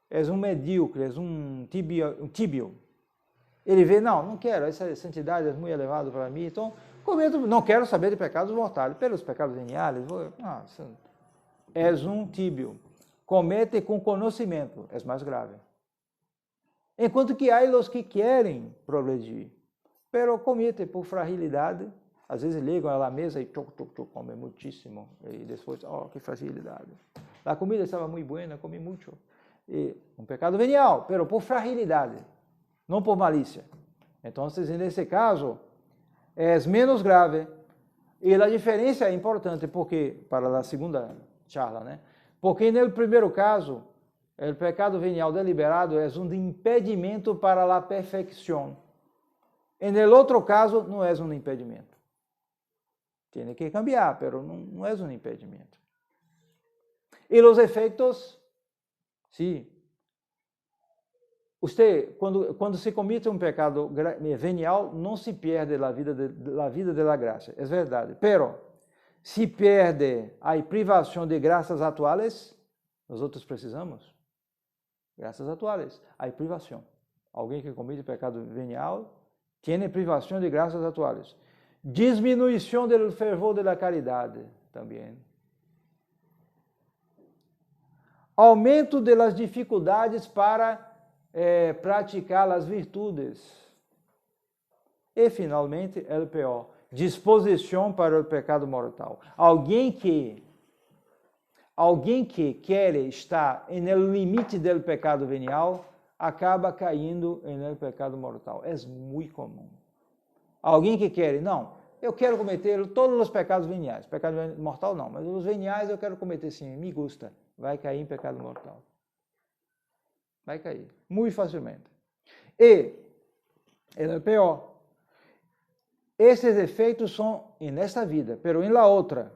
Speaker 1: É um medíocre, é um tíbio. Ele vê, não quero, essa santidade é muito elevada para mim, então não quero saber de pecados mortais. Pelos pecados veniales, é um tíbio. Comete com conhecimento, é mais grave. Enquanto que há os que querem progredir, pero comete por fragilidade. Às vezes ligam à mesa e comem muitíssimo. E depois, que fragilidade. A comida estava muito boa, comi muito. E um pecado venial, pero por fragilidade, não por malícia. Então, nesse caso, é menos grave. E a diferença é importante, porque, para a segunda charla, né? Porque no primeiro caso, o pecado venial deliberado é um impedimento para a perfeição. E no outro caso, não é um impedimento. Tem que cambiar, mas não é um impedimento. E os efeitos, sim. Quando se comete um pecado venial, não se perde a vida da graça. É verdade. Pero, se perde a privação de graças atuais, nós outros precisamos. Graças atuais. Há privação. Alguém que comete pecado venial tem privação de graças atuais. Diminuição do fervor da caridade também. Aumento das dificuldades para praticar as virtudes. E, finalmente, o pior, disposição para o pecado mortal. Alguém que quer estar no limite do pecado venial, acaba caindo no pecado mortal. É muito comum. Alguém que quer, não, eu quero cometer todos os pecados veniais. Pecado mortal não, mas os veniais eu quero cometer sim, me gusta. Vai cair em pecado mortal. Vai cair, muito facilmente. E, é pior, esses efeitos são nesta vida, pero em la outra.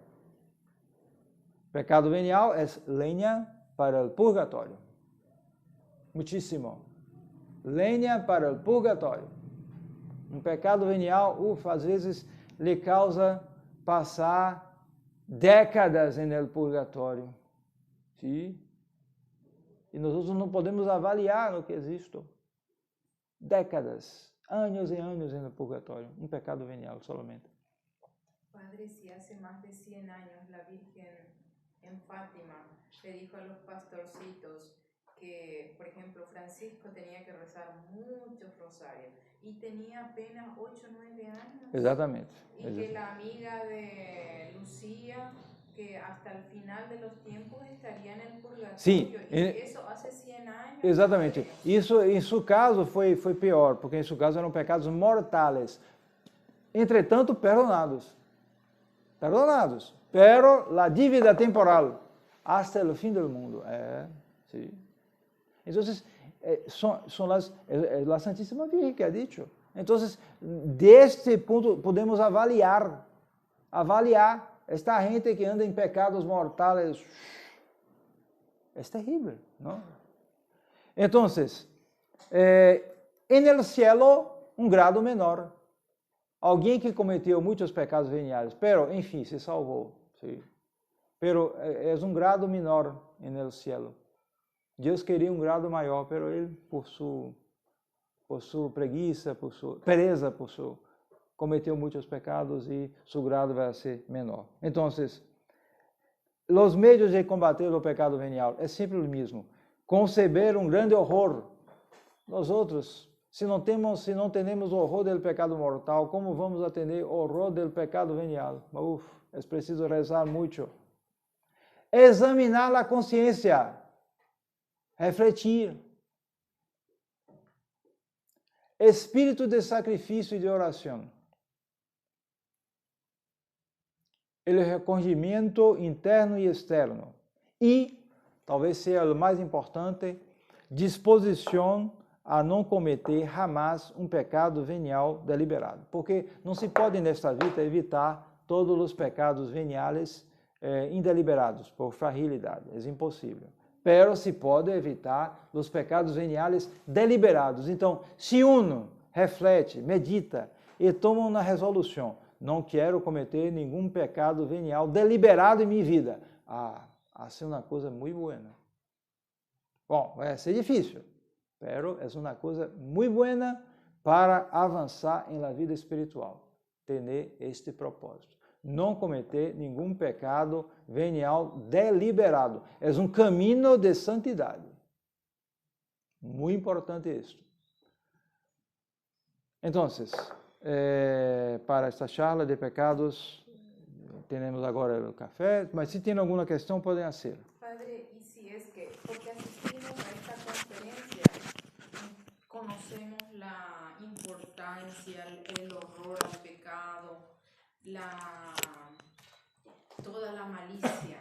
Speaker 1: Pecado venial é lenha para o purgatório. Muitíssimo. Lenha para o purgatório. Um pecado venial, às vezes, lhe causa passar décadas no purgatório. Sim? E nós não podemos avaliar o que existe. Décadas, anos e anos no purgatório. Um pecado venial solamente.
Speaker 2: Padre, si hace más de 100 años la Virgen en Fátima le dijo a los pastorcitos que, por ejemplo, Francisco tenía que rezar muchos rosarios y tenía apenas 8 o 9 años.
Speaker 1: Exatamente.
Speaker 2: Y que la amiga de Lucía, que hasta el final de los tiempos estaria no purgatório.
Speaker 1: Sim.
Speaker 2: Isso há 100 anos.
Speaker 1: Exatamente. Isso, em seu caso, foi pior, porque em seu caso eram pecados mortais. Entretanto, perdonados. Perdonados. Pero la dívida temporal hasta el fin del mundo. Sí. Entonces, son la Santísima Virgen que ha dicho. Entonces, deste ponto podemos avaliar esta gente que anda em pecados mortais. É terrível, não? Então, en el cielo, um grado menor. Alguém que cometeu muitos pecados veniais, pero, enfim, se salvou. Sí. Pero é um grado menor en el cielo. Deus queria um grado maior, pero ele, por sua preguiça, por sua pereza, cometeu muitos pecados e seu grado vai ser menor. Então, os meios de combater o pecado venial é sempre o mesmo. Conceber um grande horror. Nós outros, se não temos horror do pecado mortal, como vamos a ter horror do pecado venial? É preciso rezar muito. Examinar a consciência. Refletir. Espírito de sacrifício e de oração. O recolhimento interno e externo. E, talvez seja o mais importante, disposição a não cometer jamais um pecado venial deliberado. Porque não se pode nesta vida evitar todos os pecados veniais indeliberados, por fragilidade. É impossível. Pero se pode evitar os pecados veniais deliberados. Então, se um reflete, medita e toma uma resolução, não quero cometer nenhum pecado venial deliberado em minha vida. Assim é uma coisa muito boa. Bom, vai ser difícil, pero é uma coisa muito boa para avançar em la vida espiritual, ter este propósito. Não cometer nenhum pecado venial deliberado. É um caminho de santidade. Muito importante isso. Então, para esta charla de pecados, temos agora o café, mas se tem alguma questão, podem fazer.
Speaker 2: Padre, e se é que, porque assistimos a esta conferência, conhecemos a importância, o horror ao pecado, toda la malicia,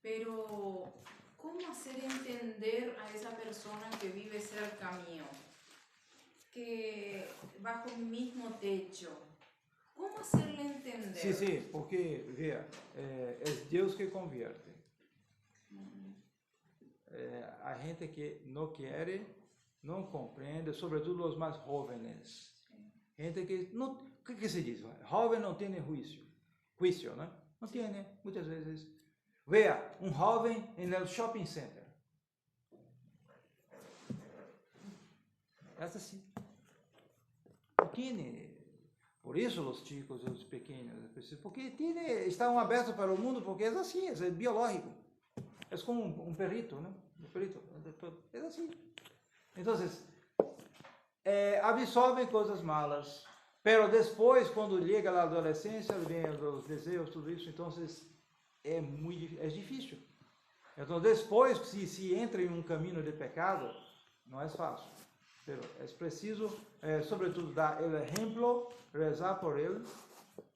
Speaker 2: pero ¿cómo hacer entender a esa persona que vive cerca mío, que bajo el mismo techo? ¿Cómo hacerle entender?
Speaker 1: Sí, porque, vea, es Dios que convierte. Hay gente que no quiere, no comprende, sobretudo los más jóvenes. Gente que no, ¿qué se dice? Joven no tiene juicio, ¿no? No tiene, muchas veces. Vea, un joven en el shopping center. Es así. No tiene. Por isso os chicos, os pequenos, porque estão abertos para o mundo, porque é assim, é biológico. É como um perrito, né? Um perrito, é assim. Então, absorvem coisas malas, pero depois, quando chega a adolescência, vem os desejos, tudo isso, então é difícil. Então, depois, se entra em um caminho de pecado, não é fácil. Pero é preciso, sobretudo, dar o exemplo, rezar por ele,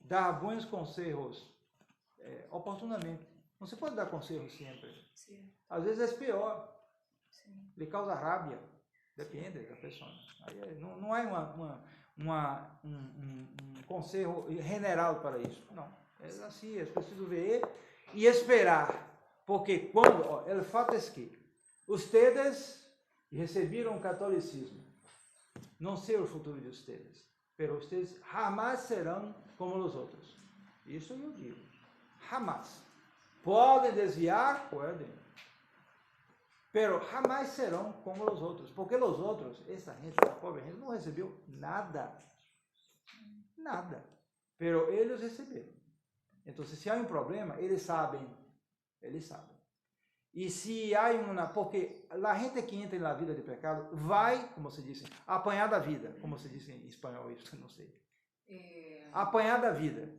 Speaker 1: dar bons conselhos oportunamente. Não se pode dar conselhos sempre. Sim. Às vezes é pior. Sim. Lhe causa rabia. Depende da pessoa. Aí não há um conselho general para isso. Não. É assim, é preciso ver e esperar. Porque o fato é que vocês receberam o catolicismo. Não sei o futuro de vocês, mas vocês jamais serão como os outros. Isso eu digo. Jamais. Podem desviar? Podem. Mas jamais serão como os outros. Porque os outros, essa gente, a pobre gente, não recebeu nada. Nada. Mas eles receberam. Então, se há um problema, eles sabem. Eles sabem. E se há porque a gente que entra na vida de pecado vai, como se diz, apanhar da vida, como se diz em espanhol, isso não sei. Apanhar da vida.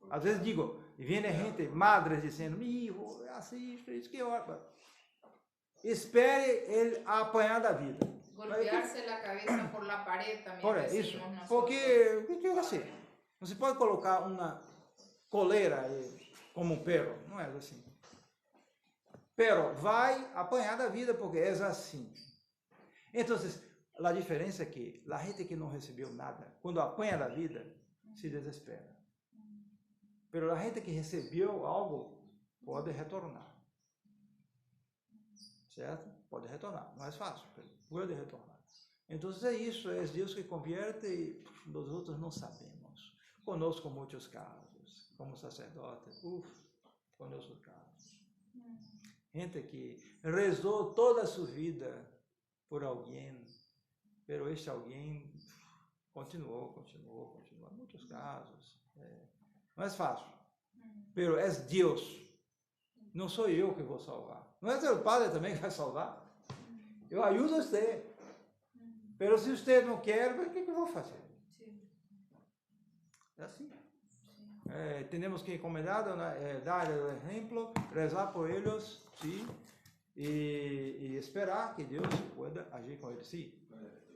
Speaker 1: Às vezes digo, e vem gente, madres dizendo, mi hijo, assiste, isso que hora. Espere ele apanhar da vida.
Speaker 2: Golpearse a cabeça por la pared também.
Speaker 1: Isso, porque, o que é assim? Não se pode colocar uma coleira como um perro, não é assim. Pero vai apanhar da vida porque é assim. Então, a diferença é que a gente que não recebeu nada, quando apanha da vida, se desespera. Pero a gente que recebeu algo, pode retornar. Certo? Pode retornar. Não é fácil, pode retornar. Então, é isso, é Deus que converte e nós outros não sabemos. Conosco muitos casos, como sacerdote, conosco casos. Gente que rezou toda a sua vida por alguém, pero este alguém continuou. Muitos casos. Não é fácil. Pero é Deus. Não sou eu que vou salvar. Não é o Padre também que vai salvar? Eu ajudo você. Pero se você não quer, o que eu vou fazer? É assim. Temos que encomendar, dar o exemplo, rezar por eles, sim, e esperar que Deus pueda agir com eles, sim.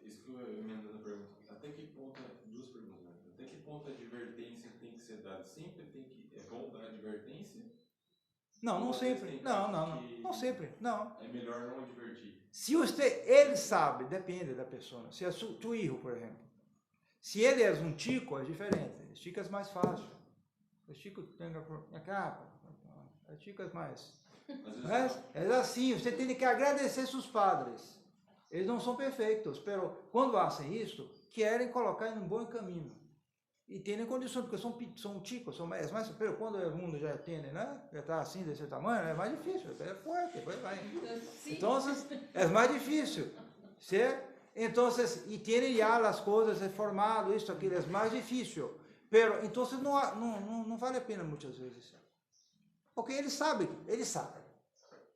Speaker 3: Isso que eu emendo na pergunta. Até que ponto, duas perguntas, até que ponto a advertência tem que ser dada? Sempre é bom dar advertência?
Speaker 1: Não, não sempre. Não sempre. Não.
Speaker 3: É melhor não advertir.
Speaker 1: Se ele sabe, depende da pessoa. Se é tu filho, por exemplo. Se ele é um chico, é diferente. O chico é mais fácil. O chico tem a capa. O chico é mais... É assim, você tem que agradecer seus padres. Eles não são perfeitos, mas quando fazem isso, querem colocar em um bom caminho. E tem condições, porque são chicos, mas quando o mundo já tem, né? Já está assim, desse tamanho, é mais difícil, é forte, vai. Então, é mais difícil. Certo? Então, e tem já as coisas formadas, isso, aquilo, é mais difícil. Então, não vale a pena muitas vezes. Porque ele sabe,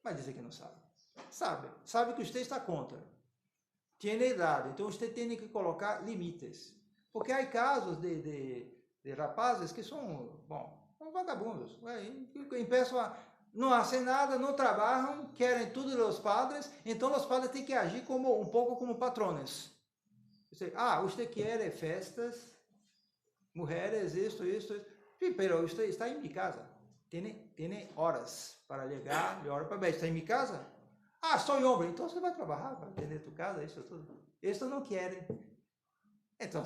Speaker 1: mas dizer que não sabe. Sabe que você está contra. Tem idade, então você tem que colocar limites. Porque há casos de rapazes que são vagabundos. Não fazem nada, não trabalham, querem tudo dos padres, então os padres têm que agir um pouco como patrones. Você quer festas, mulheres, isso. Sim, mas você está em minha casa. Tem horas para chegar e horas para ver. Está em minha casa? Sou homem, então você vai trabalhar para atender tua casa, isso tudo. Eles não querem. Então,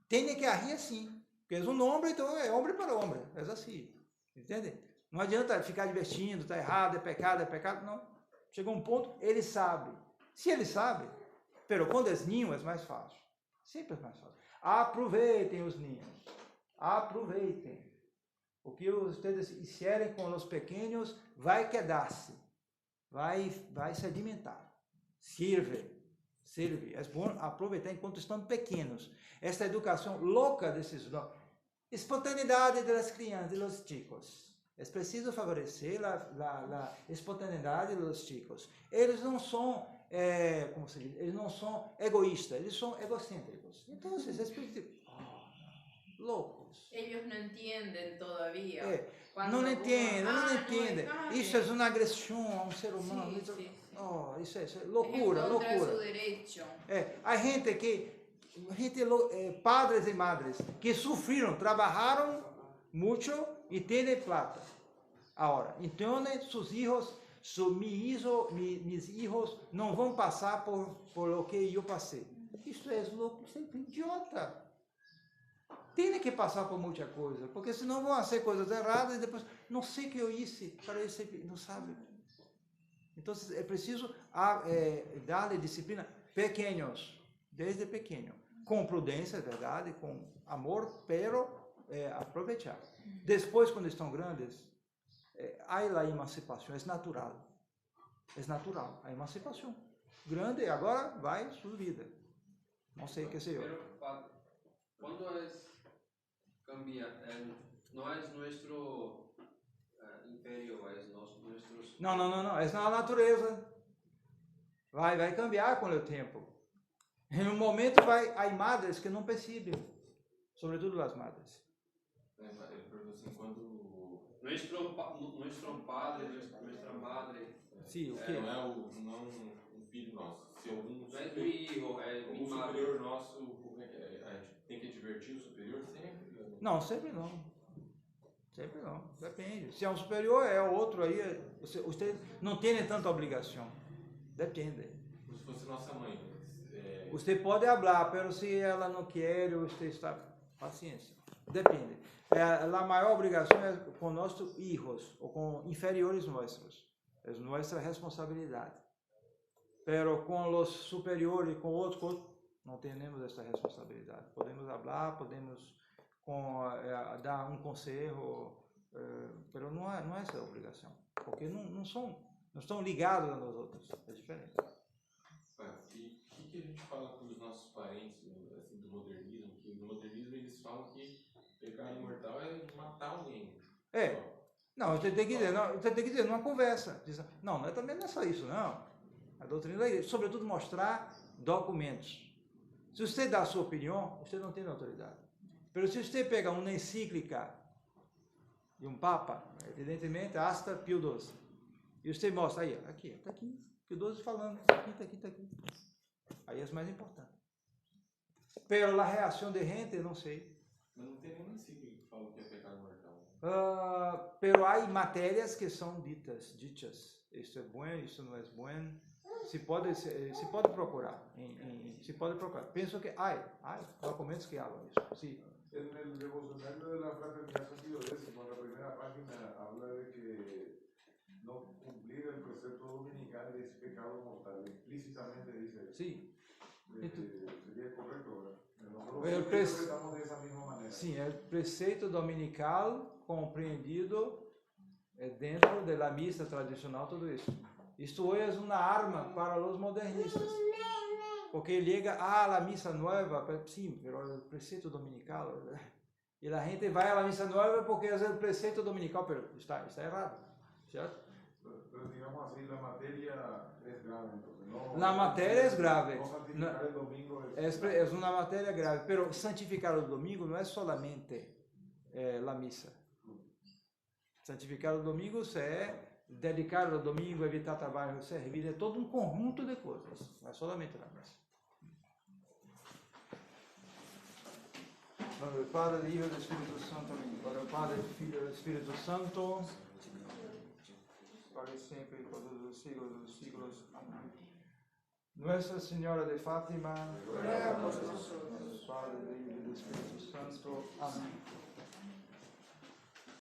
Speaker 1: tem que agir assim. Porque é um homem, então é homem para homem. É assim. Entende? Não adianta ficar divertindo, está errado, é pecado. Não. Chegou um ponto, ele sabe. Se ele sabe, quando é ninho é mais fácil. Sempre é mais fácil. Aproveitem os ninhos. Aproveitem. O que vocês fizerem com os pequenos vai quedar-se. Vai sedimentar. Serve. É bom aproveitar enquanto estão pequenos. Essa educação louca desses... Espontaneidade das crianças, dos chicos. É preciso favorecer a espontaneidade dos chicos. Eles não são, como se diz, eles não são egoístas, eles são egocêntricos. Então, loucos.
Speaker 2: Ellos no entienden todavía.
Speaker 1: Não entendem. Isso é uma agressão a um ser humano.
Speaker 2: Sí.
Speaker 1: Isso é loucura. Há padres e madres que sofreram, trabalharam muito e têm plata. Agora, então, seus filhos, mis hijos não vão passar por o que eu passei. Isso é louco, isso é idiota. Tem que passar por muita coisa, porque senão vão ser coisas erradas e depois, não sei o que eu hice, para esse, não sabe. Então, é preciso dar-lhe disciplina pequenos, desde pequeno, com prudência, é verdade, com amor, pero aproveitar. Depois, quando estão grandes, há a emancipação, é natural. É natural, a emancipação. Grande, agora vai sua vida. Não sei o que sei eu.
Speaker 4: Quando cambia, não é nosso inferior, é nosso...
Speaker 1: Não, é na natureza. Vai cambiar com o tempo. Em um momento há madres que não percebem, sobretudo as madres.
Speaker 3: Ele perguntou assim, quando...
Speaker 4: Nuestro padre, nuestra madre...
Speaker 1: Sim, o quê?
Speaker 3: Não é um filho nosso. Se algum
Speaker 4: não é filho, é
Speaker 3: um superior nosso, a gente tem que advertir o superior sempre?
Speaker 1: Não, sempre não. Sempre não. Depende. Se é um superior, é outro aí. Você não tem tanta obrigação. Depende.
Speaker 3: Se fosse nossa mãe.
Speaker 1: Você pode falar, mas se ela não quer, você está... Paciência. Depende. A maior obrigação é com nossos filhos, ou com inferiores nossos. É nossa responsabilidade. Mas com os superiores, com outros, não temos essa responsabilidade. Podemos falar, podemos dar um conselho, mas não é essa a obrigação. Porque não estão ligados a nós outros. É diferente.
Speaker 3: E o que a gente fala para os nossos parentes assim, do modernismo? Que no modernismo eles falam que pecado mortal é matar alguém.
Speaker 1: Não, você tem que dizer numa conversa. Não é só isso, não. A doutrina da igreja, sobretudo mostrar documentos. Se você dá a sua opinião, você não tem autoridade. Mas se você pega uma encíclica de um papa, evidentemente, hasta Pio XII, e você mostra aí, está aqui, Pio XII falando, está aqui. Aí é mais importante. Pero a reação de gente, não sei.
Speaker 3: Mas não tem nenhuma encíclica que fala que é pecado mortal.
Speaker 1: Pero hay materias que são dichas. Isso é bueno, isso não é bueno. Se pode procurar. Se pode procurar. Penso que há documentos que hablan isso. Sí.
Speaker 5: En el devocionario de la fraternidad Sentido Décimo, en la primera página, habla de que no cumplir el precepto dominical es pecado mortal. Explícitamente dice eso.
Speaker 1: Sí.
Speaker 5: Sería correcto, ¿verdad? Nosotros interpretamos de esa misma manera.
Speaker 1: Sim, é o preceito dominical compreendido dentro da missa tradicional, tudo isso. Isto hoje é uma arma para os modernistas. Porque llega a missa nova, sim, pero o preceito dominical. E a gente vai à missa nova porque é o preceito dominical, pero está errado, certo?
Speaker 5: Pero digamos así, la materia es grave, entonces. No,
Speaker 1: la materia es grave.
Speaker 5: No santificar el domingo
Speaker 1: es una materia grave, pero santificar el domingo no es solamente la misa. Santificar o domingo é dedicar o domingo, evitar trabalho, servir, é todo um conjunto de coisas, não é solamente a missa. Em nome do Padre, do Filho e do Espírito Santo, amém. Para o Padre, do Filho e do Espírito Santo, para sempre e por todos os siglos dos siglos. Amém. Nossa Senhora de Fátima, Padre, do Filho e do Espírito Santo. Amém.